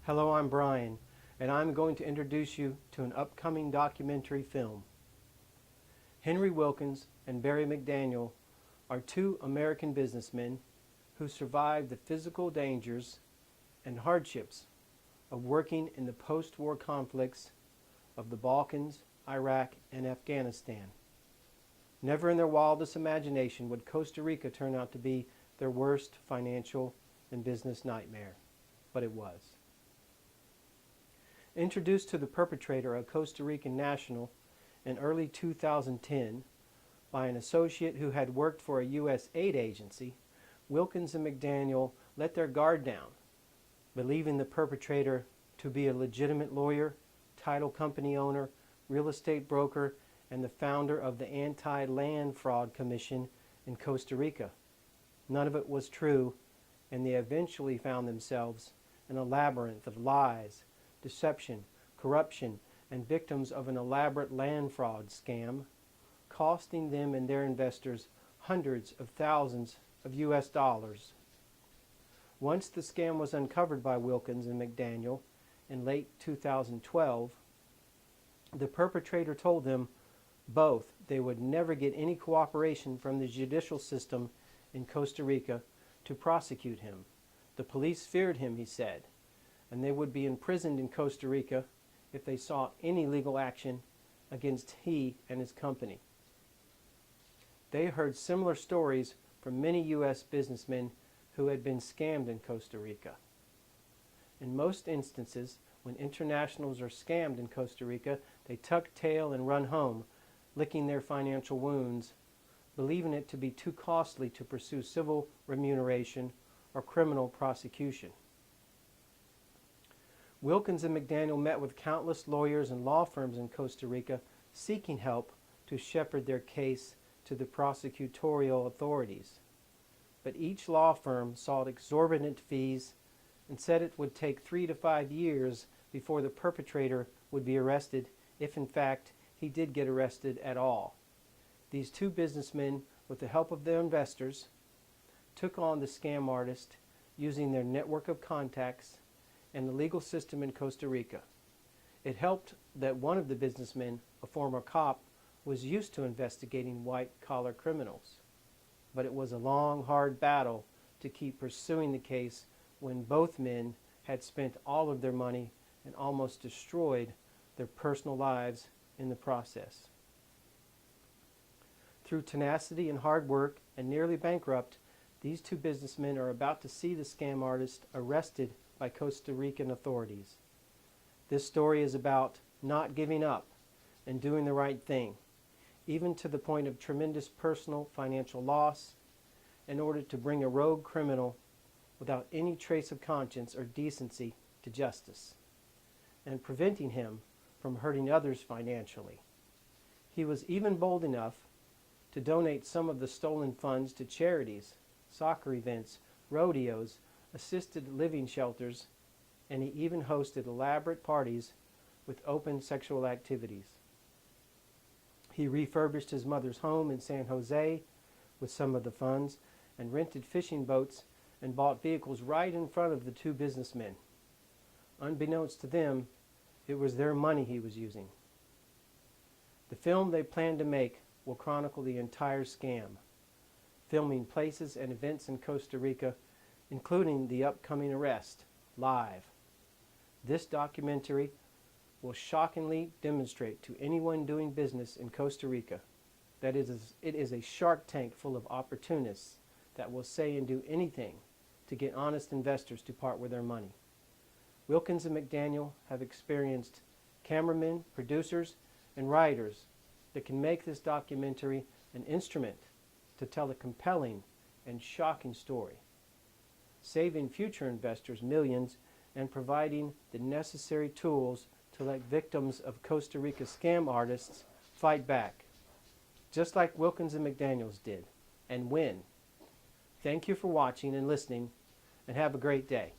Hello, I'm Brian, and I'm going to introduce you to an upcoming documentary film. Henry Wilkins and Barry McDaniel are two American businessmen who survived the physical dangers and hardships of working in the post-war conflicts of the Balkans, Iraq, and Afghanistan. Never in their wildest imagination would Costa Rica turn out to be their worst financial and business nightmare, but it was. Introduced to the perpetrator, a Costa Rican national, in early 2010 by an associate who had worked for a U.S. aid agency, Wilkins and McDaniel let their guard down, believing the perpetrator to be a legitimate lawyer, title company owner, real estate broker, and the founder of the Anti-Land Fraud Commission in Costa Rica. None of it was true, and they eventually found themselves in a labyrinth of lies, deception, corruption, and victims of an elaborate land fraud scam, costing them and their investors hundreds of thousands of U.S. dollars. Once the scam was uncovered by Wilkins and McDaniel in late 2012, the perpetrator told them both they would never get any cooperation from the judicial system in Costa Rica to prosecute him. The police feared him, he said, and they would be imprisoned in Costa Rica if they saw any legal action against he and his company. They heard similar stories from many U.S. businessmen who had been scammed in Costa Rica. In most instances, when internationals are scammed in Costa Rica, they tuck tail and run home, licking their financial wounds, believing it to be too costly to pursue civil remuneration or criminal prosecution. Wilkins and McDaniel met with countless lawyers and law firms in Costa Rica seeking help to shepherd their case to the prosecutorial authorities. But each law firm sought exorbitant fees and said it would take 3 to 5 years before the perpetrator would be arrested, if in fact he did get arrested at all. These two businessmen, with the help of their investors, took on the scam artist using their network of contacts and the legal system in Costa Rica. It helped that one of the businessmen, a former cop, was used to investigating white-collar criminals. But it was a long, hard battle to keep pursuing the case when both men had spent all of their money and almost destroyed their personal lives in the process. Through tenacity and hard work and nearly bankrupt, these two businessmen are about to see the scam artist arrested by Costa Rican authorities. This story is about not giving up and doing the right thing, even to the point of tremendous personal financial loss, in order to bring a rogue criminal without any trace of conscience or decency to justice, and preventing him from hurting others financially. He was even bold enough to donate some of the stolen funds to charities, soccer events, rodeos, assisted living shelters, and he even hosted elaborate parties with open sexual activities. He refurbished his mother's home in San Jose with some of the funds and rented fishing boats and bought vehicles right in front of the two businessmen. Unbeknownst to them, it was their money he was using. The film they plan to make will chronicle the entire scam, filming places and events in Costa Rica, including the upcoming arrest, live. This documentary will shockingly demonstrate to anyone doing business in Costa Rica that it is a shark tank full of opportunists that will say and do anything to get honest investors to part with their money. Wilkins and McDaniel have experienced cameramen, producers, and writers that can make this documentary an instrument to tell a compelling and shocking story, saving future investors millions and providing the necessary tools to let victims of Costa Rica scam artists fight back, just like Wilkins and McDaniels did, and win. Thank you for watching and listening, and have a great day.